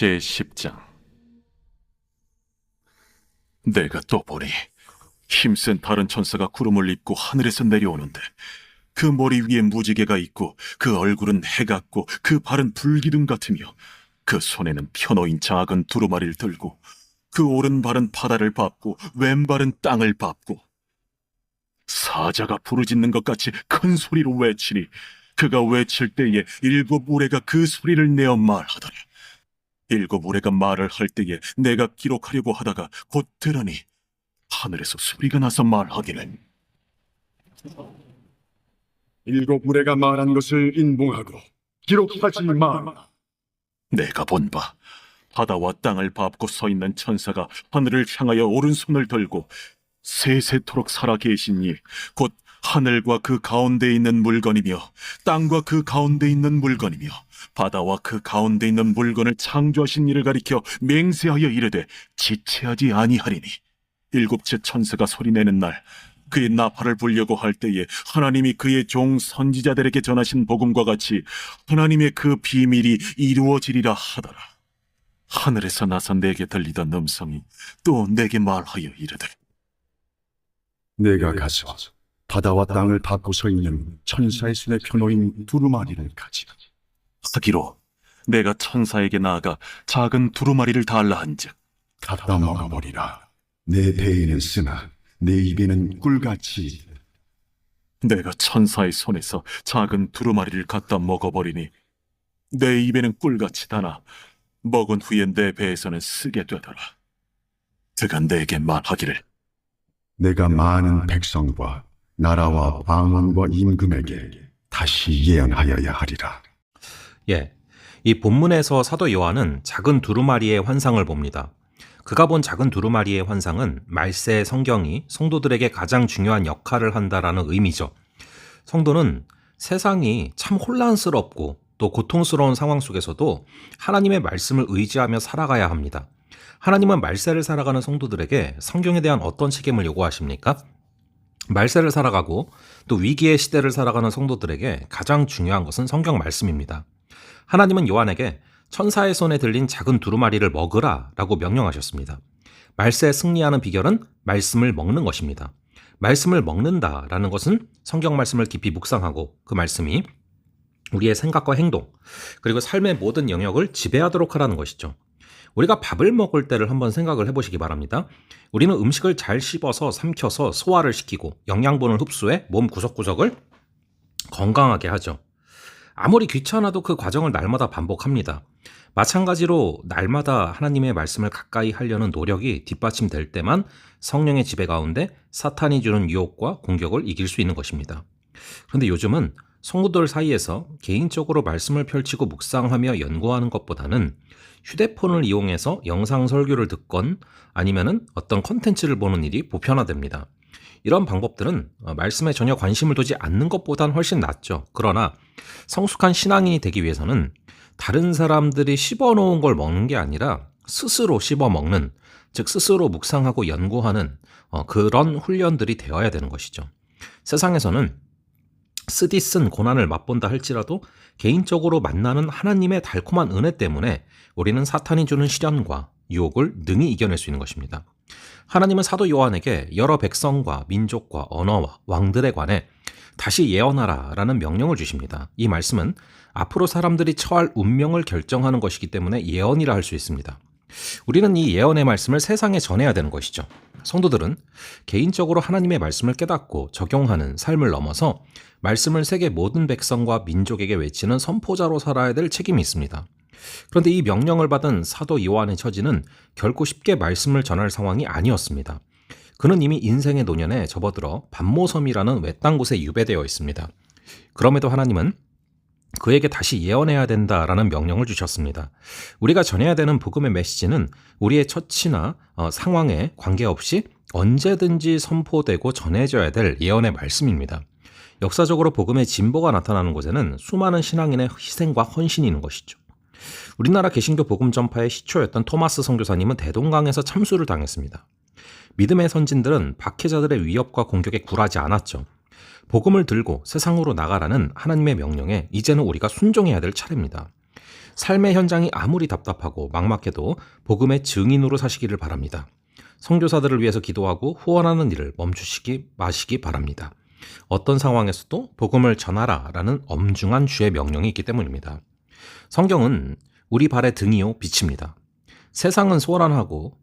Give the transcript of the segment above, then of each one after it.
제10장. 내가 또 보니 힘센 다른 천사가 구름을 입고 하늘에서 내려오는데, 그 머리 위에 무지개가 있고 그 얼굴은 해 같고 그 발은 불기둥 같으며, 그 손에는 펴놓인 작은 두루마리를 들고, 그 오른발은 바다를 밟고 왼발은 땅을 밟고, 사자가 부르짖는 것 같이 큰 소리로 외치니, 그가 외칠 때에 7 우레가 그 소리를 내어 말하더라. 7 우레가 말을 할 때에 내가 기록하려고 하다가 곧 들으니, 하늘에서 소리가 나서 말하기를, 7 우레가 말한 것을 인봉하고 기록하지 마라. 내가 본 바 바다와 땅을 밟고 서 있는 천사가 하늘을 향하여 오른손을 들고 세세토록 살아계신 이 곧 하늘과 그 가운데 있는 물건이며 땅과 그 가운데 있는 물건이며 바다와 그 가운데 있는 물건을 창조하신 이를 가리켜 맹세하여 이르되 지체하지 아니하리니, 7째 천사가 소리내는 날 그의 나팔을 불려고 할 때에 하나님이 그의 종 선지자들에게 전하신 복음과 같이 하나님의 그 비밀이 이루어지리라 하더라. 하늘에서 나서 내게 들리던 음성이 또 내게 말하여 이르되, 내가 가서 바다와 땅을 밟고 서 있는 천사의 손에 펴놓인 두루마리를 가지라. 하기로 내가 천사에게 나아가 작은 두루마리를 달라 한즉, 갖다 먹어버리라. 내 배에는 쓰나 내 입에는 꿀같이. 내가 천사의 손에서 작은 두루마리를 갖다 먹어버리니 내 입에는 꿀같이 다나 먹은 후에 내 배에서는 쓰게 되더라. 그가 내게 말하기를, 내가 많은 백성과 나라와 방언과 임금에게 다시 예언하여야 하리라. 이 본문에서 사도 요한은 작은 두루마리의 환상을 봅니다. 그가 본 작은 두루마리의 환상은 말세 성경이 성도들에게 가장 중요한 역할을 한다라는 의미죠. 성도는 세상이 참 혼란스럽고 또 고통스러운 상황 속에서도 하나님의 말씀을 의지하며 살아가야 합니다. 하나님은 말세를 살아가는 성도들에게 성경에 대한 어떤 책임을 요구하십니까? 말세를 살아가고 또 위기의 시대를 살아가는 성도들에게 가장 중요한 것은 성경 말씀입니다. 하나님은 요한에게 천사의 손에 들린 작은 두루마리를 먹으라 라고 명령하셨습니다. 말세에 승리하는 비결은 말씀을 먹는 것입니다. 말씀을 먹는다라는 것은 성경 말씀을 깊이 묵상하고 그 말씀이 우리의 생각과 행동 그리고 삶의 모든 영역을 지배하도록 하라는 것이죠. 우리가 밥을 먹을 때를 한번 생각을 해보시기 바랍니다. 우리는 음식을 잘 씹어서 삼켜서 소화를 시키고 영양분을 흡수해 몸 구석구석을 건강하게 하죠. 아무리 귀찮아도 그 과정을 날마다 반복합니다. 마찬가지로 날마다 하나님의 말씀을 가까이 하려는 노력이 뒷받침될 때만 성령의 지배 가운데 사탄이 주는 유혹과 공격을 이길 수 있는 것입니다. 그런데 요즘은 성도들 사이에서 개인적으로 말씀을 펼치고 묵상하며 연구하는 것보다는 휴대폰을 이용해서 영상 설교를 듣건 아니면은 어떤 컨텐츠를 보는 일이 보편화됩니다. 이런 방법들은 말씀에 전혀 관심을 두지 않는 것보단 훨씬 낫죠. 그러나 성숙한 신앙인이 되기 위해서는 다른 사람들이 씹어놓은 걸 먹는 게 아니라 스스로 씹어먹는, 즉 스스로 묵상하고 연구하는 그런 훈련들이 되어야 되는 것이죠. 세상에서는 쓰디쓴 고난을 맛본다 할지라도 개인적으로 만나는 하나님의 달콤한 은혜 때문에 우리는 사탄이 주는 시련과 유혹을 능히 이겨낼 수 있는 것입니다. 하나님은 사도 요한에게 여러 백성과 민족과 언어와 왕들에 관해 다시 예언하라 라는 명령을 주십니다. 이 말씀은 앞으로 사람들이 처할 운명을 결정하는 것이기 때문에 예언이라 할 수 있습니다. 우리는 이 예언의 말씀을 세상에 전해야 되는 것이죠. 성도들은 개인적으로 하나님의 말씀을 깨닫고 적용하는 삶을 넘어서 말씀을 세계 모든 백성과 민족에게 외치는 선포자로 살아야 될 책임이 있습니다. 그런데 이 명령을 받은 사도 요한의 처지는 결코 쉽게 말씀을 전할 상황이 아니었습니다. 그는 이미 인생의 노년에 접어들어 반모섬이라는 외딴 곳에 유배되어 있습니다. 그럼에도 하나님은 그에게 다시 예언해야 된다라는 명령을 주셨습니다. 우리가 전해야 되는 복음의 메시지는 우리의 처치나 상황에 관계없이 언제든지 선포되고 전해져야 될 예언의 말씀입니다. 역사적으로 복음의 진보가 나타나는 곳에는 수많은 신앙인의 희생과 헌신이 있는 것이죠. 우리나라 개신교 복음 전파의 시초였던 토마스 선교사님은 대동강에서 참수를 당했습니다. 믿음의 선진들은 박해자들의 위협과 공격에 굴하지 않았죠. 복음을 들고 세상으로 나가라는 하나님의 명령에 이제는 우리가 순종해야 될 차례입니다. 삶의 현장이 아무리 답답하고 막막해도 복음의 증인으로 사시기를 바랍니다. 선교사들을 위해서 기도하고 후원하는 일을 멈추시기 마시기 바랍니다. 어떤 상황에서도 복음을 전하라라는 엄중한 주의 명령이 있기 때문입니다. 성경은 우리 발의 등이요 빛입니다. 세상은 소란하고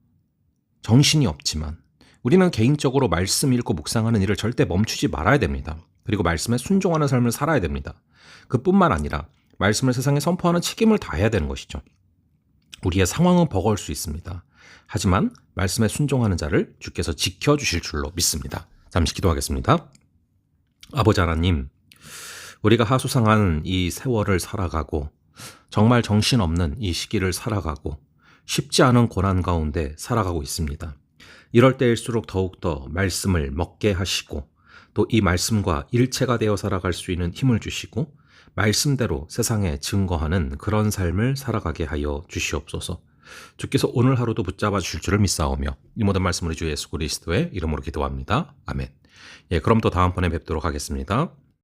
정신이 없지만 우리는 개인적으로 말씀 읽고 묵상하는 일을 절대 멈추지 말아야 됩니다. 그리고 말씀에 순종하는 삶을 살아야 됩니다. 그뿐만 아니라 말씀을 세상에 선포하는 책임을 다해야 되는 것이죠. 우리의 상황은 버거울 수 있습니다. 하지만 말씀에 순종하는 자를 주께서 지켜주실 줄로 믿습니다. 잠시 기도하겠습니다. 아버지 하나님, 우리가 하수상한 이 세월을 살아가고 정말 정신없는 이 시기를 살아가고 쉽지 않은 고난 가운데 살아가고 있습니다. 이럴 때일수록 더욱더 말씀을 먹게 하시고 또 이 말씀과 일체가 되어 살아갈 수 있는 힘을 주시고 말씀대로 세상에 증거하는 그런 삶을 살아가게 하여 주시옵소서. 주께서 오늘 하루도 붙잡아 주실 줄을 믿사오며 이 모든 말씀을 주 예수 그리스도의 이름으로 기도합니다. 아멘. 그럼 또 다음번에 뵙도록 하겠습니다.